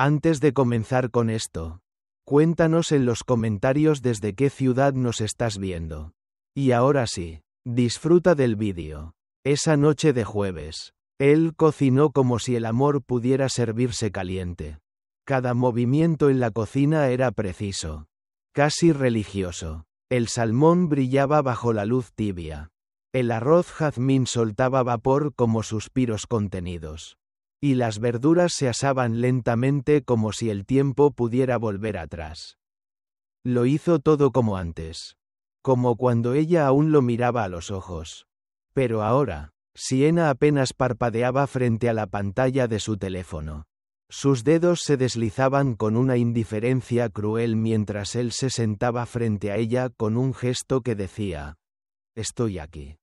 Antes de comenzar con esto, cuéntanos en los comentarios desde qué ciudad nos estás viendo. Y ahora sí, disfruta del vídeo. Esa noche de jueves, él cocinó como si el amor pudiera servirse caliente. Cada movimiento en la cocina era preciso, casi religioso. El salmón brillaba bajo la luz tibia. El arroz jazmín soltaba vapor como suspiros contenidos. Y las verduras se asaban lentamente como si el tiempo pudiera volver atrás. Lo hizo todo como antes. Como cuando ella aún lo miraba a los ojos. Pero ahora, Sienna apenas parpadeaba frente a la pantalla de su teléfono. Sus dedos se deslizaban con una indiferencia cruel mientras él se sentaba frente a ella con un gesto que decía: «Estoy aquí».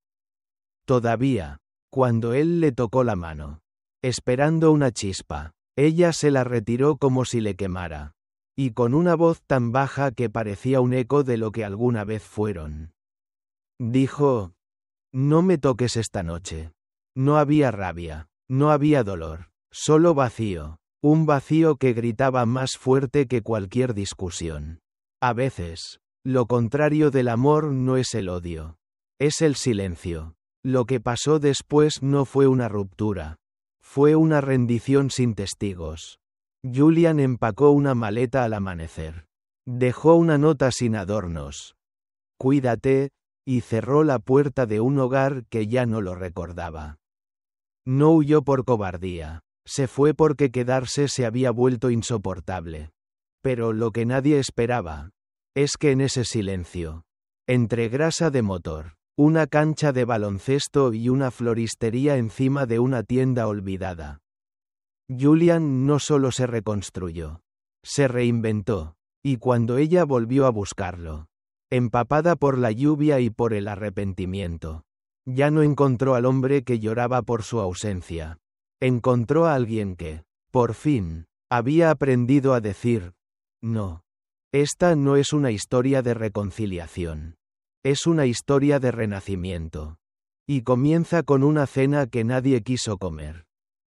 Todavía, cuando él le tocó la mano, esperando una chispa, ella se la retiró como si le quemara. Y con una voz tan baja que parecía un eco de lo que alguna vez fueron. Dijo: «No me toques esta noche». No había rabia, no había dolor, solo vacío, un vacío que gritaba más fuerte que cualquier discusión. A veces, lo contrario del amor no es el odio, es el silencio. Lo que pasó después no fue una ruptura, fue una rendición sin testigos. Julian empacó una maleta al amanecer. Dejó una nota sin adornos: «Cuídate», y cerró la puerta de un hogar que ya no lo recordaba. No huyó por cobardía, se fue porque quedarse se había vuelto insoportable. Pero lo que nadie esperaba es que en ese silencio, entre grasa de motor, una cancha de baloncesto y una floristería encima de una tienda olvidada, Julian no solo se reconstruyó, se reinventó, y cuando ella volvió a buscarlo, empapada por la lluvia y por el arrepentimiento, ya no encontró al hombre que lloraba por su ausencia. Encontró a alguien que, por fin, había aprendido a decir: «No. Esta no es una historia de reconciliación. Es una historia de renacimiento». Y comienza con una cena que nadie quiso comer.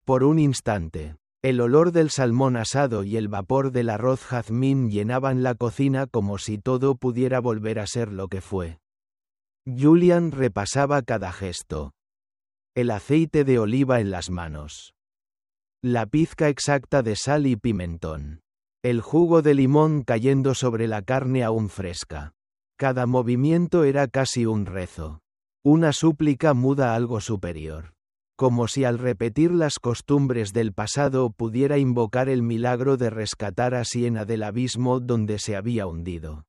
Por un instante, el olor del salmón asado y el vapor del arroz jazmín llenaban la cocina como si todo pudiera volver a ser lo que fue. Julian repasaba cada gesto. El aceite de oliva en las manos. La pizca exacta de sal y pimentón. El jugo de limón cayendo sobre la carne aún fresca. Cada movimiento era casi un rezo. Una súplica muda a algo superior. Como si al repetir las costumbres del pasado pudiera invocar el milagro de rescatar a Sienna del abismo donde se había hundido.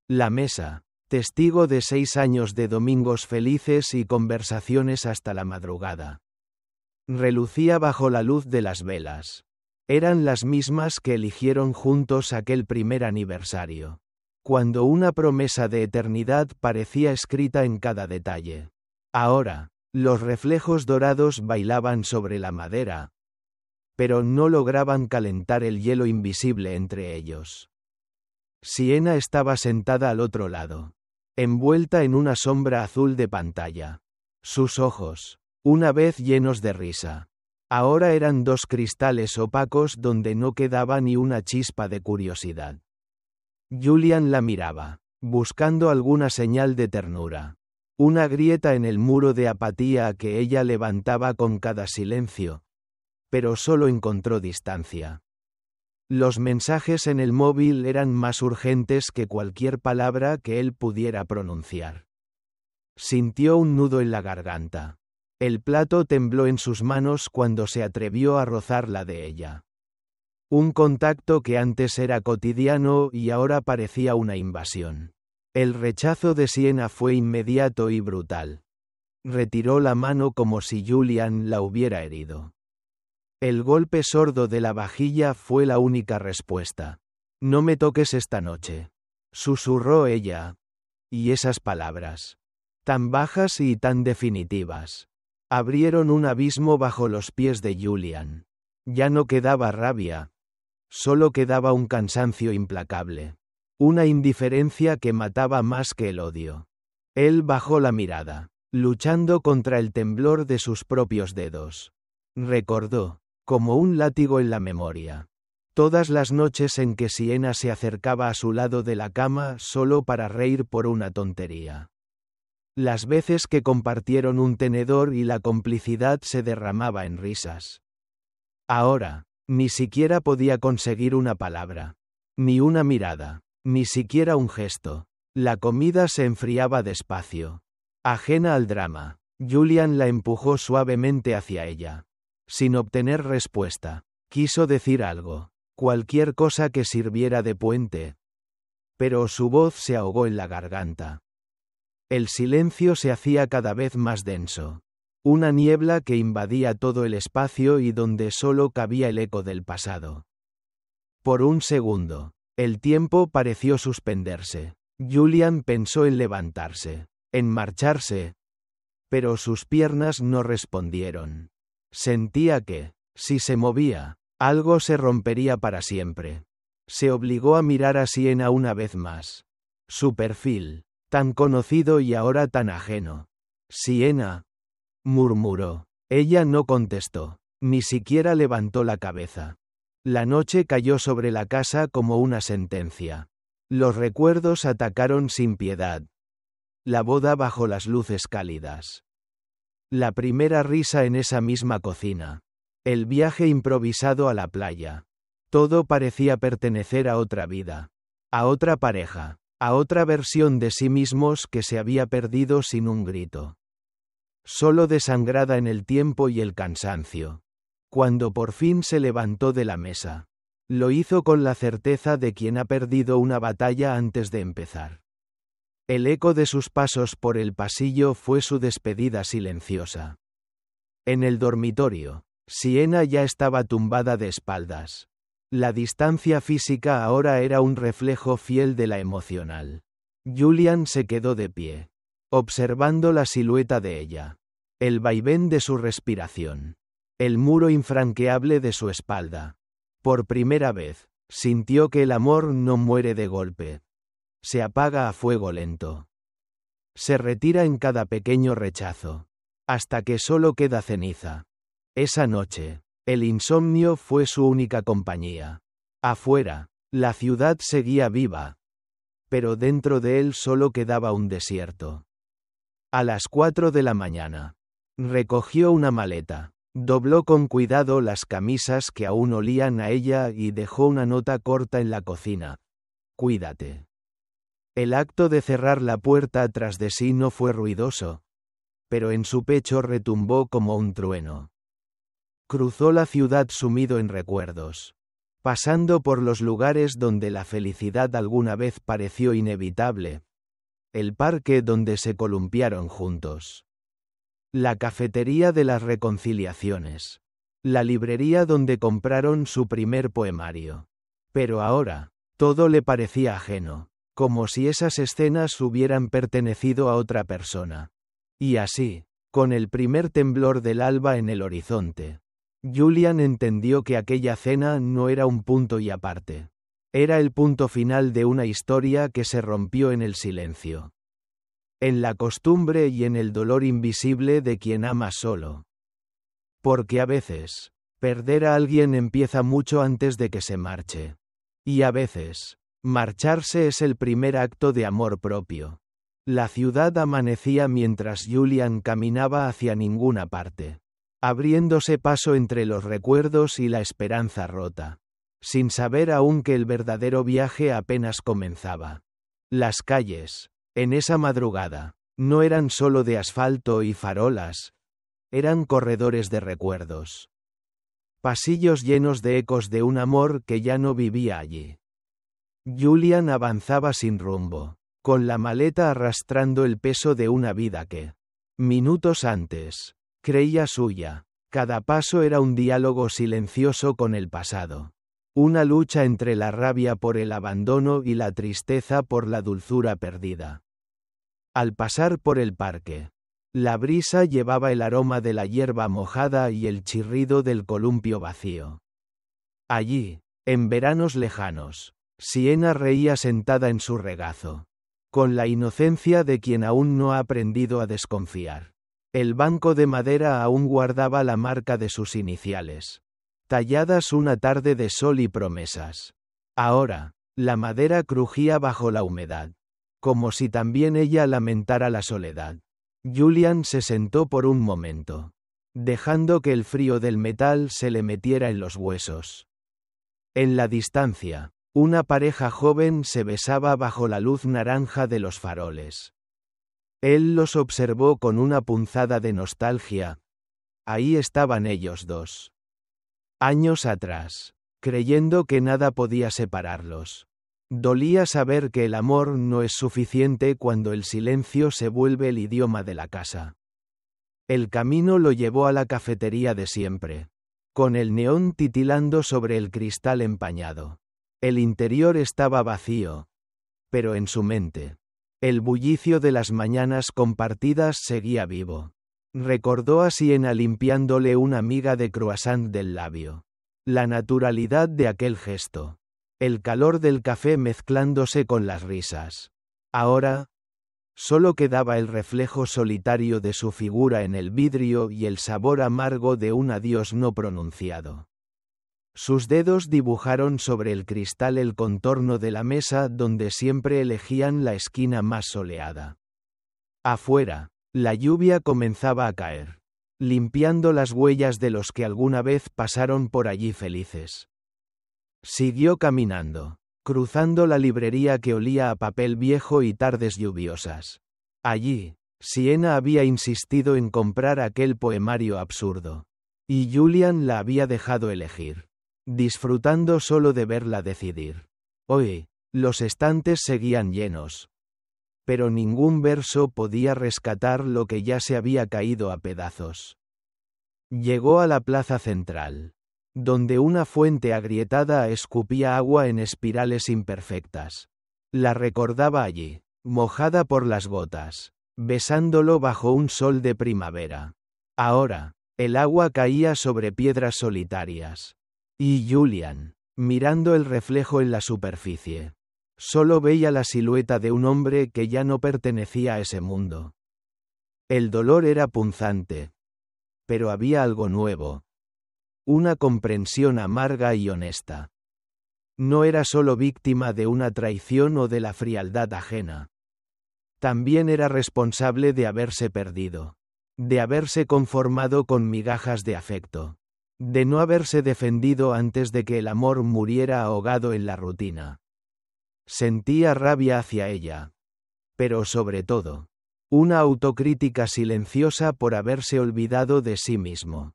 La mesa, testigo de 6 años de domingos felices y conversaciones hasta la madrugada, relucía bajo la luz de las velas. Eran las mismas que eligieron juntos aquel primer aniversario, cuando una promesa de eternidad parecía escrita en cada detalle. Ahora, los reflejos dorados bailaban sobre la madera, pero no lograban calentar el hielo invisible entre ellos. Sienna estaba sentada al otro lado, envuelta en una sombra azul de pantalla. Sus ojos, una vez llenos de risa, ahora eran 2 cristales opacos donde no quedaba ni una chispa de curiosidad. Julian la miraba, buscando alguna señal de ternura. Una grieta en el muro de apatía que ella levantaba con cada silencio. Pero solo encontró distancia. Los mensajes en el móvil eran más urgentes que cualquier palabra que él pudiera pronunciar. Sintió un nudo en la garganta. El plato tembló en sus manos cuando se atrevió a rozar la de ella. Un contacto que antes era cotidiano y ahora parecía una invasión. El rechazo de Sienna fue inmediato y brutal. Retiró la mano como si Julian la hubiera herido. El golpe sordo de la vajilla fue la única respuesta. «No me toques esta noche», susurró ella. Y esas palabras, tan bajas y tan definitivas, abrieron un abismo bajo los pies de Julian. Ya no quedaba rabia, solo quedaba un cansancio implacable. Una indiferencia que mataba más que el odio. Él bajó la mirada, luchando contra el temblor de sus propios dedos. Recordó, como un látigo en la memoria, Todas las noches en que Sienna se acercaba a su lado de la cama solo para reír por una tontería. Las veces que compartieron un tenedor y la complicidad se derramaba en risas. Ahora, ni siquiera podía conseguir una palabra. Ni una mirada. Ni siquiera un gesto. La comida se enfriaba despacio. Ajena al drama, Julian la empujó suavemente hacia ella. Sin obtener respuesta, quiso decir algo. Cualquier cosa que sirviera de puente. Pero su voz se ahogó en la garganta. El silencio se hacía cada vez más denso. Una niebla que invadía todo el espacio y donde solo cabía el eco del pasado. Por un segundo, el tiempo pareció suspenderse. Julian pensó en levantarse, en marcharse. Pero sus piernas no respondieron. Sentía que, si se movía, algo se rompería para siempre. Se obligó a mirar a Sienna una vez más. Su perfil, tan conocido y ahora tan ajeno. Sienna, murmuró. Ella no contestó, ni siquiera levantó la cabeza. La noche cayó sobre la casa como una sentencia. Los recuerdos atacaron sin piedad. La boda bajo las luces cálidas. La primera risa en esa misma cocina. El viaje improvisado a la playa. Todo parecía pertenecer a otra vida. A otra pareja. A otra versión de sí mismos que se había perdido sin un grito. Solo desangrada en el tiempo y el cansancio. Cuando por fin se levantó de la mesa. Lo hizo con la certeza de quien ha perdido una batalla antes de empezar. El eco de sus pasos por el pasillo fue su despedida silenciosa. En el dormitorio, Sienna ya estaba tumbada de espaldas. La distancia física ahora era un reflejo fiel de la emocional. Julian se quedó de pie, observando la silueta de ella. El vaivén de su respiración. El muro infranqueable de su espalda. Por primera vez, sintió que el amor no muere de golpe. Se apaga a fuego lento. Se retira en cada pequeño rechazo. Hasta que solo queda ceniza. Esa noche, el insomnio fue su única compañía. Afuera, la ciudad seguía viva. Pero dentro de él solo quedaba un desierto. A las 4 de la mañana. Recogió una maleta. Dobló con cuidado las camisas que aún olían a ella y dejó una nota corta en la cocina. Cuídate. El acto de cerrar la puerta tras de sí no fue ruidoso. Pero en su pecho retumbó como un trueno. Cruzó la ciudad sumido en recuerdos. Pasando por los lugares donde la felicidad alguna vez pareció inevitable. El parque donde se columpiaron juntos. La cafetería de las reconciliaciones. La librería donde compraron su primer poemario. Pero ahora, todo le parecía ajeno, como si esas escenas hubieran pertenecido a otra persona. Y así, con el primer temblor del alba en el horizonte, Julian entendió que aquella cena no era un punto y aparte. Era el punto final de una historia que se rompió en el silencio. En la costumbre y en el dolor invisible de quien ama solo. Porque a veces, perder a alguien empieza mucho antes de que se marche. Y a veces, marcharse es el primer acto de amor propio. La ciudad amanecía mientras Julian caminaba hacia ninguna parte. Abriéndose paso entre los recuerdos y la esperanza rota. Sin saber aún que el verdadero viaje apenas comenzaba. Las calles, en esa madrugada, no eran solo de asfalto y farolas. Eran corredores de recuerdos. Pasillos llenos de ecos de un amor que ya no vivía allí. Julian avanzaba sin rumbo, con la maleta arrastrando el peso de una vida que, minutos antes, creía suya. Cada paso era un diálogo silencioso con el pasado. Una lucha entre la rabia por el abandono y la tristeza por la dulzura perdida. Al pasar por el parque, la brisa llevaba el aroma de la hierba mojada y el chirrido del columpio vacío. Allí, en veranos lejanos, Sienna reía sentada en su regazo, con la inocencia de quien aún no ha aprendido a desconfiar. El banco de madera aún guardaba la marca de sus iniciales. talladas una tarde de sol y promesas. Ahora, la madera crujía bajo la humedad, como si también ella lamentara la soledad. Julian se sentó por un momento, dejando que el frío del metal se le metiera en los huesos. En la distancia, una pareja joven se besaba bajo la luz naranja de los faroles. Él los observó con una punzada de nostalgia. Ahí estaban ellos dos. Años atrás, creyendo que nada podía separarlos. Dolía saber que el amor no es suficiente cuando el silencio se vuelve el idioma de la casa. El camino lo llevó a la cafetería de siempre, con el neón titilando sobre el cristal empañado. El interior estaba vacío, pero en su mente, el bullicio de las mañanas compartidas seguía vivo. Recordó a Siena limpiándole una miga de croissant del labio. La naturalidad de aquel gesto. El calor del café mezclándose con las risas. Ahora, solo quedaba el reflejo solitario de su figura en el vidrio y el sabor amargo de un adiós no pronunciado. Sus dedos dibujaron sobre el cristal el contorno de la mesa donde siempre elegían la esquina más soleada. Afuera, la lluvia comenzaba a caer, limpiando las huellas de los que alguna vez pasaron por allí felices. Siguió caminando, cruzando la librería que olía a papel viejo y tardes lluviosas. Allí, Siena había insistido en comprar aquel poemario absurdo. Y Julian la había dejado elegir, disfrutando solo de verla decidir. Hoy, los estantes seguían llenos, pero ningún verso podía rescatar lo que ya se había caído a pedazos. Llegó a la plaza central, donde una fuente agrietada escupía agua en espirales imperfectas. La recordaba allí, mojada por las gotas, besándolo bajo un sol de primavera. Ahora, el agua caía sobre piedras solitarias. Y Julian, mirando el reflejo en la superficie, solo veía la silueta de un hombre que ya no pertenecía a ese mundo. El dolor era punzante, pero había algo nuevo. Una comprensión amarga y honesta. No era solo víctima de una traición o de la frialdad ajena. También era responsable de haberse perdido, de haberse conformado con migajas de afecto, de no haberse defendido antes de que el amor muriera ahogado en la rutina. Sentía rabia hacia ella, pero sobre todo, una autocrítica silenciosa por haberse olvidado de sí mismo.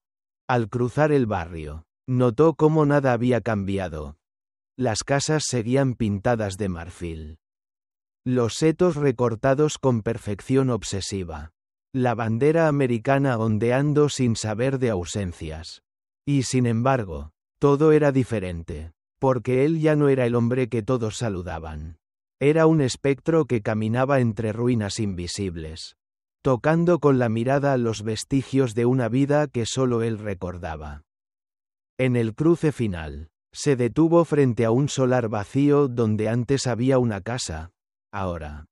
Al cruzar el barrio, notó cómo nada había cambiado. Las casas seguían pintadas de marfil. Los setos recortados con perfección obsesiva. La bandera americana ondeando sin saber de ausencias. Y sin embargo, todo era diferente, porque él ya no era el hombre que todos saludaban. Era un espectro que caminaba entre ruinas invisibles, tocando con la mirada los vestigios de una vida que solo él recordaba. En el cruce final, se detuvo frente a un solar vacío donde antes había una casa. Ahora,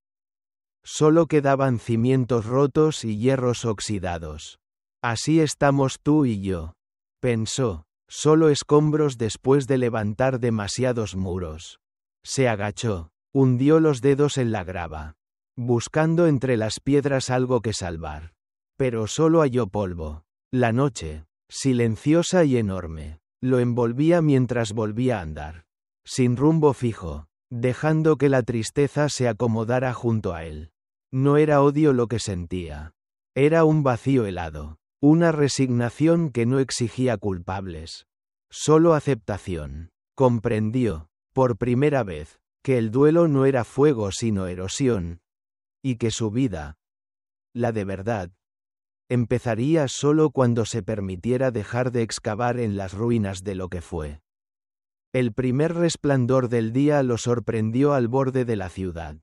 solo quedaban cimientos rotos y hierros oxidados. Así estamos tú y yo, pensó, solo escombros después de levantar demasiados muros. Se agachó, hundió los dedos en la grava, buscando entre las piedras algo que salvar. Pero solo halló polvo. La noche, silenciosa y enorme, lo envolvía mientras volvía a andar, sin rumbo fijo, dejando que la tristeza se acomodara junto a él. No era odio lo que sentía. Era un vacío helado, una resignación que no exigía culpables. Solo aceptación. Comprendió, por primera vez, que el duelo no era fuego sino erosión, y que su vida, la de verdad, empezaría solo cuando se permitiera dejar de excavar en las ruinas de lo que fue. El primer resplandor del día lo sorprendió al borde de la ciudad,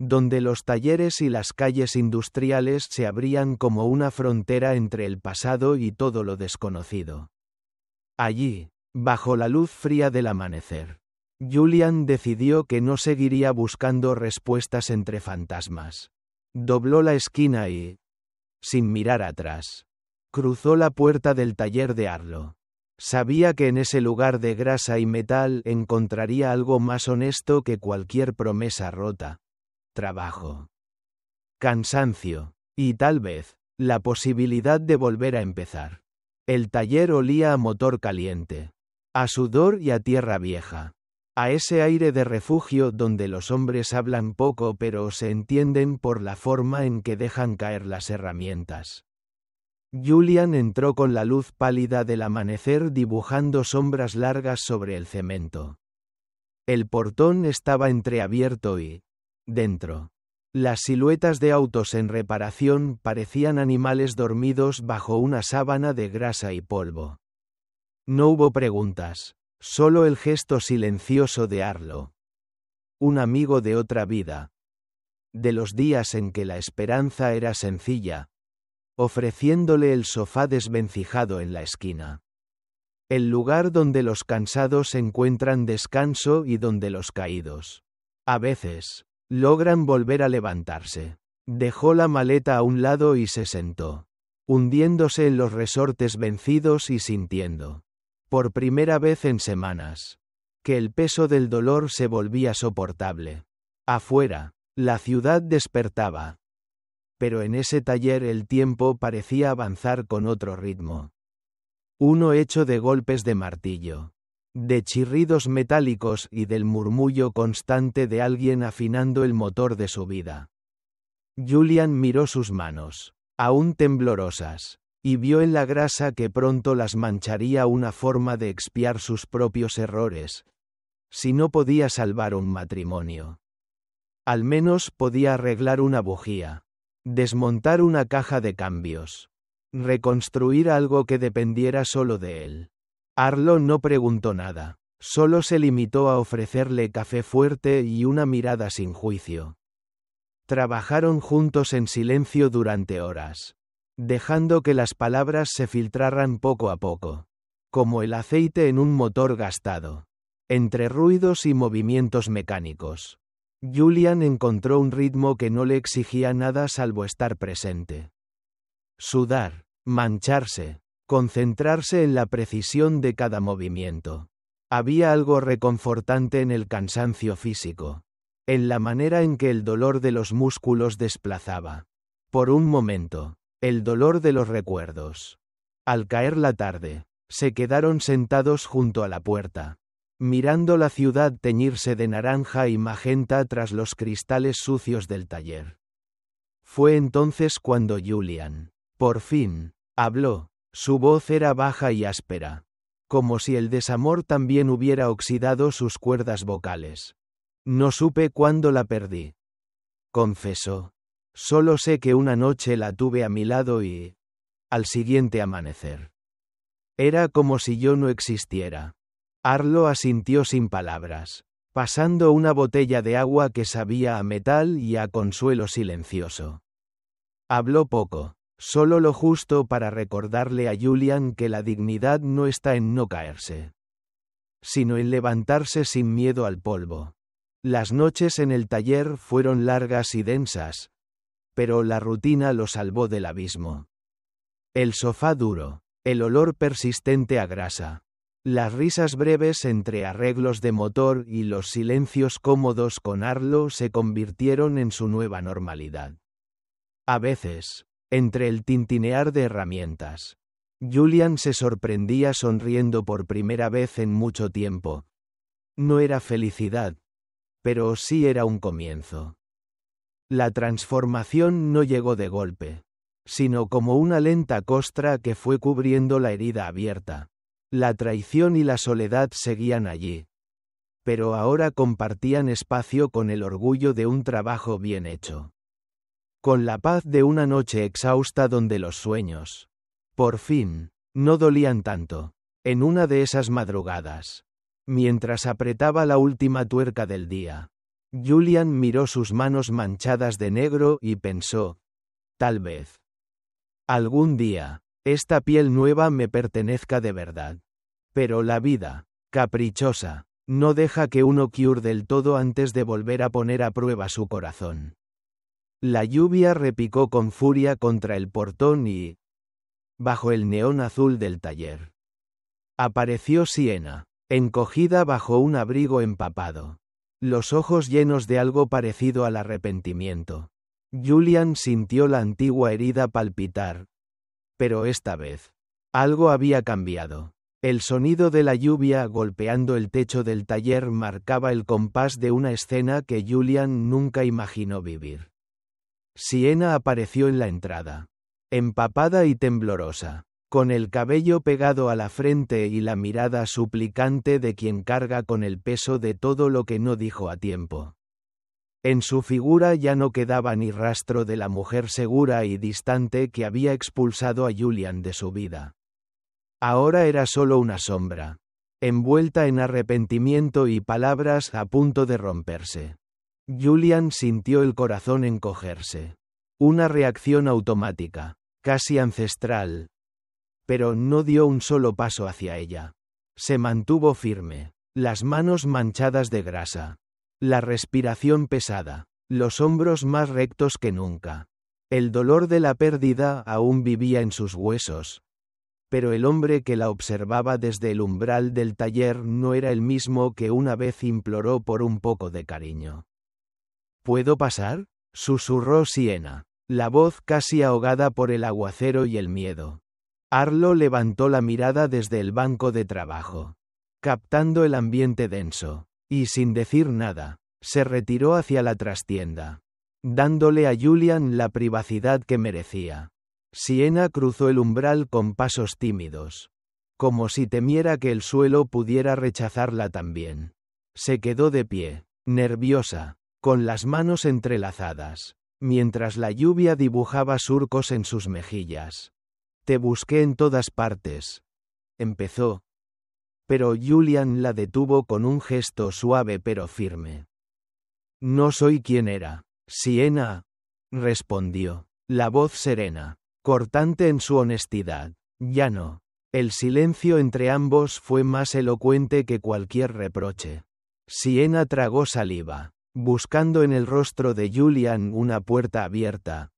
donde los talleres y las calles industriales se abrían como una frontera entre el pasado y todo lo desconocido. Allí, bajo la luz fría del amanecer, Julian decidió que no seguiría buscando respuestas entre fantasmas. Dobló la esquina y, sin mirar atrás, cruzó la puerta del taller de Arlo. Sabía que en ese lugar de grasa y metal encontraría algo más honesto que cualquier promesa rota. Trabajo. Cansancio. Y tal vez, la posibilidad de volver a empezar. El taller olía a motor caliente. A sudor y a tierra vieja. A ese aire de refugio donde los hombres hablan poco pero se entienden por la forma en que dejan caer las herramientas. Julian entró con la luz pálida del amanecer dibujando sombras largas sobre el cemento. El portón estaba entreabierto y, dentro, las siluetas de autos en reparación parecían animales dormidos bajo una sábana de grasa y polvo. No hubo preguntas, solo el gesto silencioso de Arlo. Un amigo de otra vida. De los días en que la esperanza era sencilla, ofreciéndole el sofá desvencijado en la esquina. El lugar donde los cansados encuentran descanso y donde los caídos, a veces, logran volver a levantarse. Dejó la maleta a un lado y se sentó, hundiéndose en los resortes vencidos y sintiendo, por primera vez en semanas, que el peso del dolor se volvía soportable. Afuera, la ciudad despertaba. Pero en ese taller el tiempo parecía avanzar con otro ritmo. Uno hecho de golpes de martillo, de chirridos metálicos y del murmullo constante de alguien afinando el motor de su vida. Julian miró sus manos, aún temblorosas, y vio en la grasa que pronto las mancharía una forma de expiar sus propios errores. Si no podía salvar un matrimonio, al menos podía arreglar una bujía, desmontar una caja de cambios, reconstruir algo que dependiera solo de él. Arlo no preguntó nada, solo se limitó a ofrecerle café fuerte y una mirada sin juicio. Trabajaron juntos en silencio durante horas, dejando que las palabras se filtraran poco a poco, como el aceite en un motor gastado, entre ruidos y movimientos mecánicos. Julian encontró un ritmo que no le exigía nada salvo estar presente. Sudar, mancharse, concentrarse en la precisión de cada movimiento. Había algo reconfortante en el cansancio físico, en la manera en que el dolor de los músculos desplazaba, por un momento, el dolor de los recuerdos. Al caer la tarde, se quedaron sentados junto a la puerta, mirando la ciudad teñirse de naranja y magenta tras los cristales sucios del taller. Fue entonces cuando Julian, por fin, habló. Su voz era baja y áspera, como si el desamor también hubiera oxidado sus cuerdas vocales. No supe cuándo la perdí, confesó. Solo sé que una noche la tuve a mi lado y, al siguiente amanecer, era como si yo no existiera. Arlo asintió sin palabras, pasando una botella de agua que sabía a metal y a consuelo silencioso. Habló poco, solo lo justo para recordarle a Julian que la dignidad no está en no caerse, sino en levantarse sin miedo al polvo. Las noches en el taller fueron largas y densas, pero la rutina lo salvó del abismo. El sofá duro, el olor persistente a grasa, las risas breves entre arreglos de motor y los silencios cómodos con Arlo se convirtieron en su nueva normalidad. A veces, entre el tintinear de herramientas, Julian se sorprendía sonriendo por primera vez en mucho tiempo. No era felicidad, pero sí era un comienzo. La transformación no llegó de golpe, sino como una lenta costra que fue cubriendo la herida abierta. La traición y la soledad seguían allí, pero ahora compartían espacio con el orgullo de un trabajo bien hecho. Con la paz de una noche exhausta donde los sueños, por fin, no dolían tanto. En una de esas madrugadas, mientras apretaba la última tuerca del día, Julian miró sus manos manchadas de negro y pensó, tal vez, algún día, esta piel nueva me pertenezca de verdad. Pero la vida, caprichosa, no deja que uno cure del todo antes de volver a poner a prueba su corazón. La lluvia repicó con furia contra el portón y, bajo el neón azul del taller, Apareció Sienna, encogida bajo un abrigo empapado. Los ojos llenos de algo parecido al arrepentimiento. Julian sintió la antigua herida palpitar. Pero esta vez, algo había cambiado. El sonido de la lluvia golpeando el techo del taller marcaba el compás de una escena que Julian nunca imaginó vivir. Sienna apareció en la entrada, empapada y temblorosa, con el cabello pegado a la frente y la mirada suplicante de quien carga con el peso de todo lo que no dijo a tiempo. En su figura ya no quedaba ni rastro de la mujer segura y distante que había expulsado a Julian de su vida. Ahora era solo una sombra, envuelta en arrepentimiento y palabras a punto de romperse. Julian sintió el corazón encogerse. Una reacción automática, casi ancestral. Pero no dio un solo paso hacia ella. Se mantuvo firme, las manos manchadas de grasa, la respiración pesada, los hombros más rectos que nunca. El dolor de la pérdida aún vivía en sus huesos. Pero el hombre que la observaba desde el umbral del taller no era el mismo que una vez imploró por un poco de cariño. ¿Puedo pasar?, susurró Sienna, la voz casi ahogada por el aguacero y el miedo. Arlo levantó la mirada desde el banco de trabajo, captando el ambiente denso, y sin decir nada, se retiró hacia la trastienda, dándole a Julian la privacidad que merecía. Sienna cruzó el umbral con pasos tímidos, como si temiera que el suelo pudiera rechazarla también. Se quedó de pie, nerviosa, con las manos entrelazadas, mientras la lluvia dibujaba surcos en sus mejillas. «Te busqué en todas partes», empezó. Pero Julian la detuvo con un gesto suave pero firme. «No soy quien era, Sienna», respondió, la voz serena, cortante en su honestidad. «Ya no». El silencio entre ambos fue más elocuente que cualquier reproche. Sienna tragó saliva, buscando en el rostro de Julian una puerta abierta.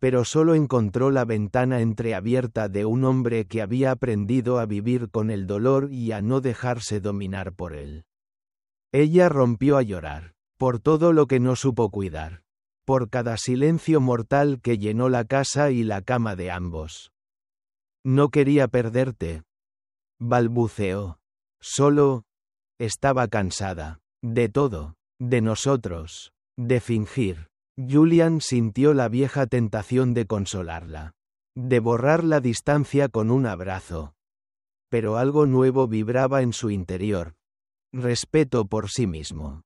Pero solo encontró la ventana entreabierta de un hombre que había aprendido a vivir con el dolor y a no dejarse dominar por él. Ella rompió a llorar, por todo lo que no supo cuidar, por cada silencio mortal que llenó la casa y la cama de ambos. «No quería perderte», balbuceó. «Solo estaba cansada. De todo. De nosotros. De fingir». Julian sintió la vieja tentación de consolarla, de borrar la distancia con un abrazo. Pero algo nuevo vibraba en su interior. Respeto por sí mismo.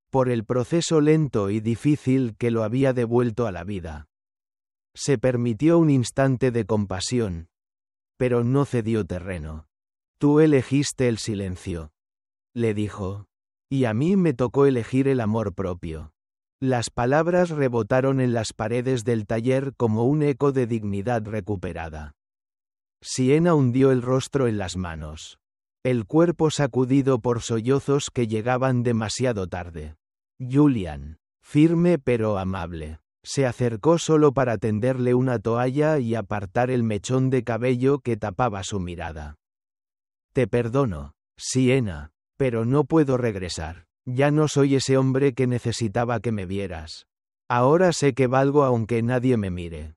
Por el proceso lento y difícil que lo había devuelto a la vida. Se permitió un instante de compasión. Pero no cedió terreno. «Tú elegiste el silencio», le dijo. «Y a mí me tocó elegir el amor propio». Las palabras rebotaron en las paredes del taller como un eco de dignidad recuperada. Sienna hundió el rostro en las manos, el cuerpo sacudido por sollozos que llegaban demasiado tarde. Julian, firme pero amable, se acercó solo para tenderle una toalla y apartar el mechón de cabello que tapaba su mirada. «Te perdono, Sienna, pero no puedo regresar. Ya no soy ese hombre que necesitaba que me vieras. Ahora sé que valgo aunque nadie me mire».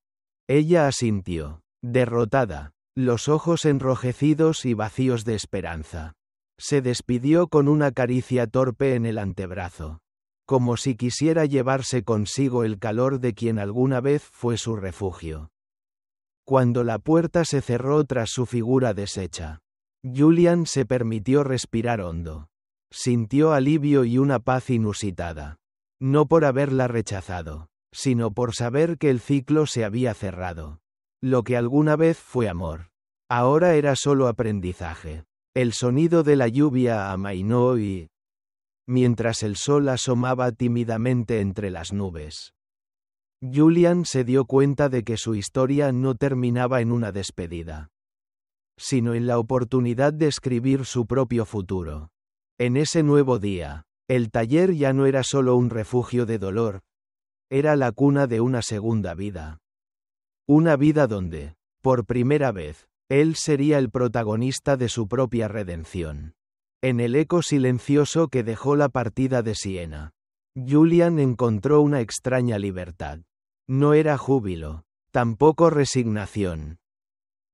Ella asintió, derrotada, los ojos enrojecidos y vacíos de esperanza. Se despidió con una caricia torpe en el antebrazo, como si quisiera llevarse consigo el calor de quien alguna vez fue su refugio. Cuando la puerta se cerró tras su figura deshecha, Julian se permitió respirar hondo. Sintió alivio y una paz inusitada. No por haberla rechazado, sino por saber que el ciclo se había cerrado. Lo que alguna vez fue amor, ahora era solo aprendizaje. El sonido de la lluvia amainó y... mientras el sol asomaba tímidamente entre las nubes. Julian se dio cuenta de que su historia no terminaba en una despedida, sino en la oportunidad de escribir su propio futuro. En ese nuevo día, el taller ya no era solo un refugio de dolor, era la cuna de una segunda vida. Una vida donde, por primera vez, Él sería el protagonista de su propia redención. En el eco silencioso que dejó la partida de Siena, Julian encontró una extraña libertad. No era júbilo, tampoco resignación.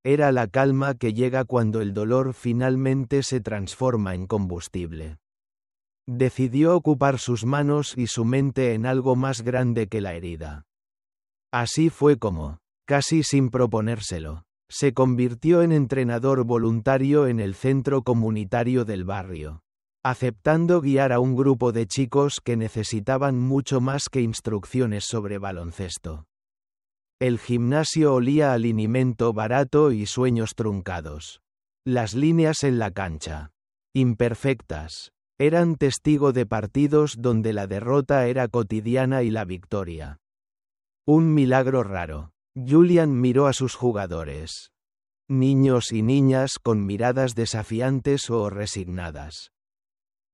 Era la calma que llega cuando el dolor finalmente se transforma en combustible. Decidió ocupar sus manos y su mente en algo más grande que la herida. Así fue como, casi sin proponérselo, se convirtió en entrenador voluntario en el centro comunitario del barrio, aceptando guiar a un grupo de chicos que necesitaban mucho más que instrucciones sobre baloncesto. El gimnasio olía a alimento barato y sueños truncados. Las líneas en la cancha, imperfectas, eran testigo de partidos donde la derrota era cotidiana y la victoria un milagro raro. Julian miró a sus jugadores. Niños y niñas con miradas desafiantes o resignadas.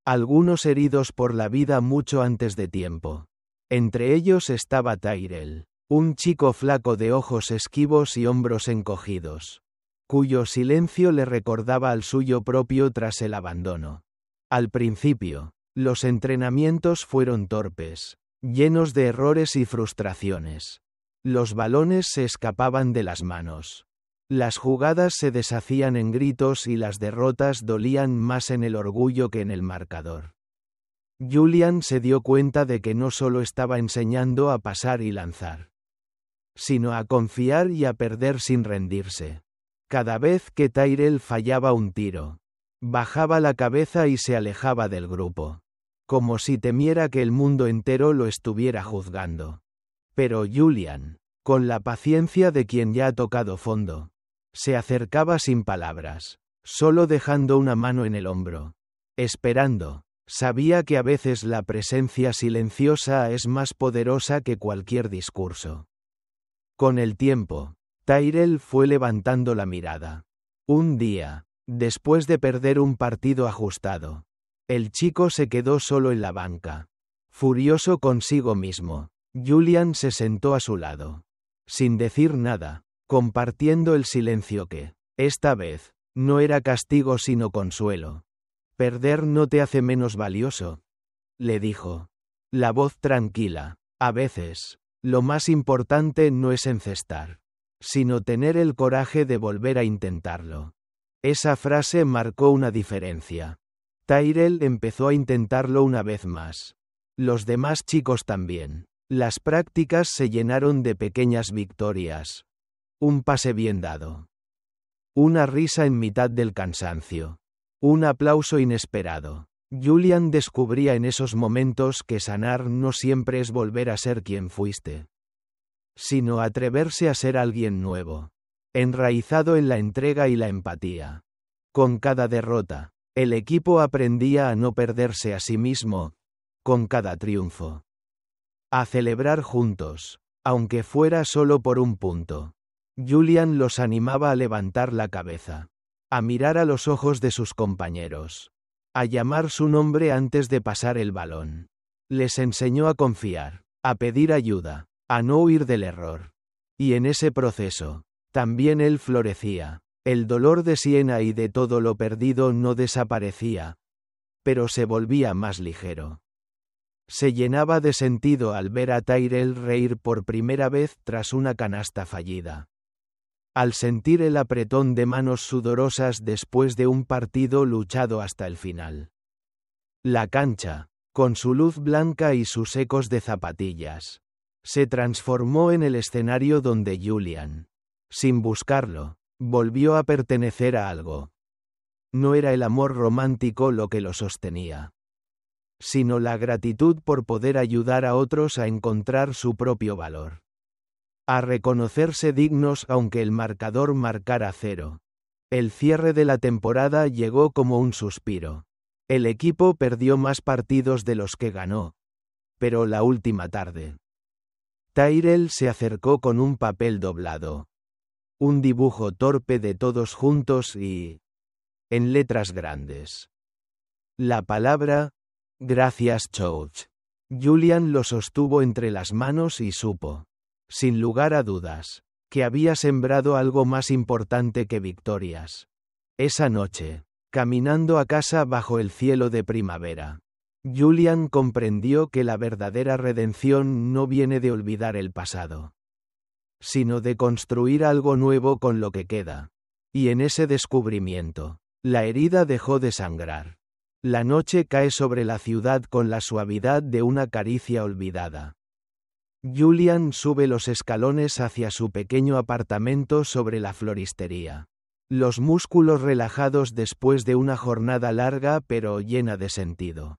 Algunos heridos por la vida mucho antes de tiempo. Entre ellos estaba Tyrell, un chico flaco de ojos esquivos y hombros encogidos, cuyo silencio le recordaba al suyo propio tras el abandono. Al principio, los entrenamientos fueron torpes, llenos de errores y frustraciones. Los balones se escapaban de las manos. Las jugadas se deshacían en gritos y las derrotas dolían más en el orgullo que en el marcador. Julian se dio cuenta de que no solo estaba enseñando a pasar y lanzar, sino a confiar y a perder sin rendirse. Cada vez que Tyrell fallaba un tiro, bajaba la cabeza y se alejaba del grupo, como si temiera que el mundo entero lo estuviera juzgando. Pero Julian, con la paciencia de quien ya ha tocado fondo, se acercaba sin palabras, solo dejando una mano en el hombro, esperando. Sabía que a veces la presencia silenciosa es más poderosa que cualquier discurso. Con el tiempo, Tyrell fue levantando la mirada. Un día, después de perder un partido ajustado, el chico se quedó solo en la banca. Furioso consigo mismo, Julian se sentó a su lado, sin decir nada, compartiendo el silencio que, esta vez, no era castigo sino consuelo. «Perder no te hace menos valioso», le dijo. La voz tranquila. A veces, lo más importante no es encestar, sino tener el coraje de volver a intentarlo. Esa frase marcó una diferencia. Tyrell empezó a intentarlo una vez más. Los demás chicos también. Las prácticas se llenaron de pequeñas victorias. Un pase bien dado. Una risa en mitad del cansancio. Un aplauso inesperado. Julian descubría en esos momentos que sanar no siempre es volver a ser quien fuiste, sino atreverse a ser alguien nuevo, enraizado en la entrega y la empatía. Con cada derrota, el equipo aprendía a no perderse a sí mismo. Con cada triunfo, a celebrar juntos, aunque fuera solo por un punto. Julian los animaba a levantar la cabeza, a mirar a los ojos de sus compañeros, a llamar su nombre antes de pasar el balón. Les enseñó a confiar, a pedir ayuda, a no huir del error. Y en ese proceso, también él florecía. El dolor de Siena y de todo lo perdido no desaparecía, pero se volvía más ligero. Se llenaba de sentido al ver a Tyrell reír por primera vez tras una canasta fallida. Al sentir el apretón de manos sudorosas después de un partido luchado hasta el final. La cancha, con su luz blanca y sus ecos de zapatillas, se transformó en el escenario donde Julian, sin buscarlo, volvió a pertenecer a algo. No era el amor romántico lo que lo sostenía, sino la gratitud por poder ayudar a otros a encontrar su propio valor, a reconocerse dignos aunque el marcador marcara 0. El cierre de la temporada llegó como un suspiro. El equipo perdió más partidos de los que ganó, pero la última tarde, Tyrell se acercó con un papel doblado, un dibujo torpe de todos juntos y, en letras grandes, la palabra «Gracias Coach». Julian lo sostuvo entre las manos y supo, sin lugar a dudas, que había sembrado algo más importante que victorias. Esa noche, caminando a casa bajo el cielo de primavera, Julian comprendió que la verdadera redención no viene de olvidar el pasado, sino de construir algo nuevo con lo que queda. Y en ese descubrimiento, la herida dejó de sangrar. La noche cae sobre la ciudad con la suavidad de una caricia olvidada. Julian sube los escalones hacia su pequeño apartamento sobre la floristería. Los músculos relajados después de una jornada larga pero llena de sentido.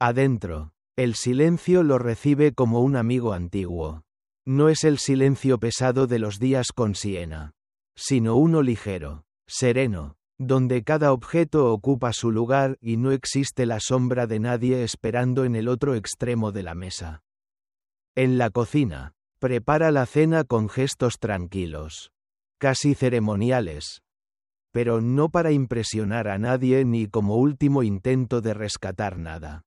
Adentro, el silencio lo recibe como un amigo antiguo. No es el silencio pesado de los días con Siena, sino uno ligero, sereno, donde cada objeto ocupa su lugar y no existe la sombra de nadie esperando en el otro extremo de la mesa. En la cocina, prepara la cena con gestos tranquilos, casi ceremoniales, pero no para impresionar a nadie ni como último intento de rescatar nada.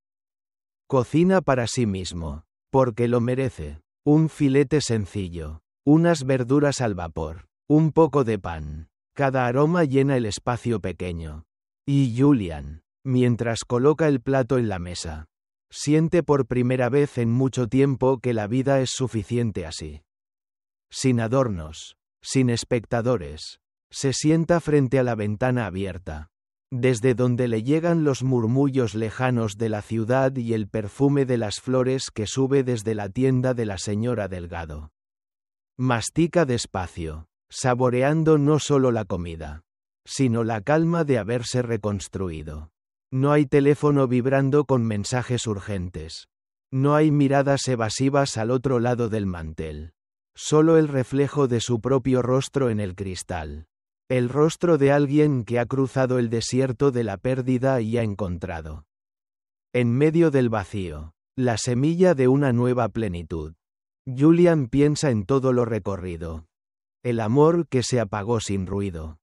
Cocina para sí mismo, porque lo merece. Un filete sencillo, unas verduras al vapor, un poco de pan. Cada aroma llena el espacio pequeño. Y Julian, mientras coloca el plato en la mesa, siente por primera vez en mucho tiempo que la vida es suficiente así. Sin adornos, sin espectadores, se sienta frente a la ventana abierta, desde donde le llegan los murmullos lejanos de la ciudad y el perfume de las flores que sube desde la tienda de la señora Delgado. Mastica despacio, saboreando no solo la comida, sino la calma de haberse reconstruido. No hay teléfono vibrando con mensajes urgentes. No hay miradas evasivas al otro lado del mantel. Solo el reflejo de su propio rostro en el cristal. El rostro de alguien que ha cruzado el desierto de la pérdida y ha encontrado, en medio del vacío, la semilla de una nueva plenitud. Julian piensa en todo lo recorrido. El amor que se apagó sin ruido.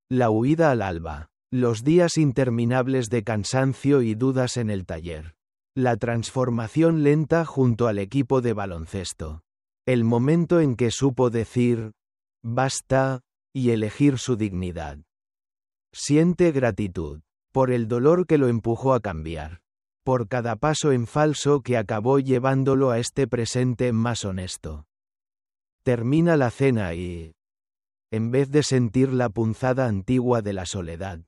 La huida al alba. Los días interminables de cansancio y dudas en el taller. La transformación lenta junto al equipo de baloncesto. El momento en que supo decir, basta, y elegir su dignidad. Siente gratitud, por el dolor que lo empujó a cambiar, por cada paso en falso que acabó llevándolo a este presente más honesto. Termina la cena y, en vez de sentir la punzada antigua de la soledad,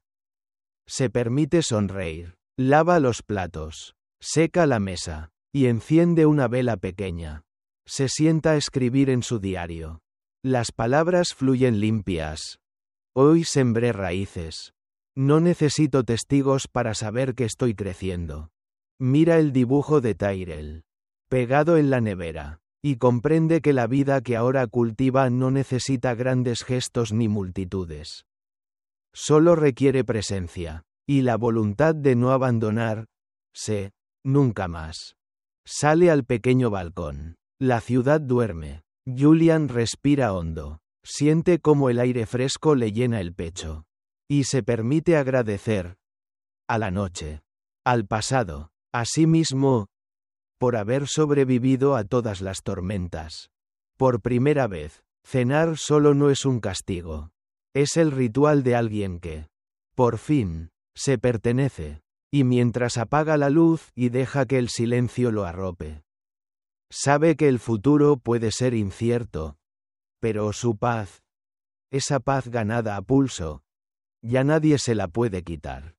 se permite sonreír, lava los platos, seca la mesa, y enciende una vela pequeña. Se sienta a escribir en su diario. Las palabras fluyen limpias. Hoy sembré raíces. No necesito testigos para saber que estoy creciendo. Mira el dibujo de Tyrell, pegado en la nevera, y comprende que la vida que ahora cultiva no necesita grandes gestos ni multitudes. Solo requiere presencia, y la voluntad de no abandonarse, nunca más. Sale al pequeño balcón. La ciudad duerme. Julian respira hondo, siente cómo el aire fresco le llena el pecho. Y se permite agradecer a la noche, al pasado, a sí mismo, por haber sobrevivido a todas las tormentas. Por primera vez, cenar solo no es un castigo. Es el ritual de alguien que, por fin, se pertenece, y mientras apaga la luz y deja que el silencio lo arrope. Sabe que el futuro puede ser incierto, pero su paz, esa paz ganada a pulso, ya nadie se la puede quitar.